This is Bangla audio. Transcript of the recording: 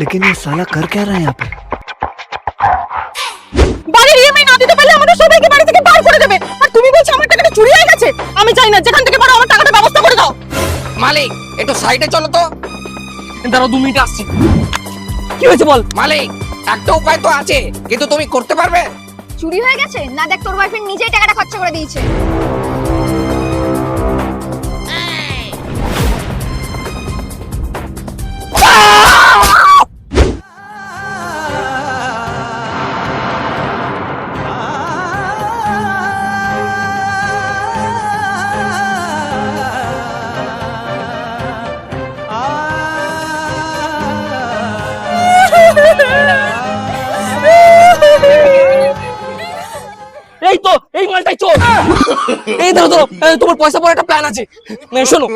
लेकिन ये साला कर क्या रहा है यहाँ पे? বাড়ির ইএমআই না দিতে পারলে আমাদের সবাইকে বাড়ি থেকে বার করে দেবে। আর তুমি বলছো আমার টাকাটা চুরি হয়ে গেছে। আমি চাই না, যেখান থেকে পারো আমার টাকাটা ব্যবস্থা করে দাও। মালিক একটু সাইডে চলো তো। দাঁড়াও 2 মিনিট আসছি। কি হয়েছে বল। মালিক একটা উপায় তো আছে, কিন্তু তুমি করতে পারবে? চুরি হয়ে গেছে না, দেখ তোর বয়ফ্রেন্ড নিজেই টাকাটা খরচা করে দিয়েছে। এই তো এই মালটাই চোর। এই ধরো ধরো, তোমার পয়সা পরে একটা প্ল্যান আছে, শোনো।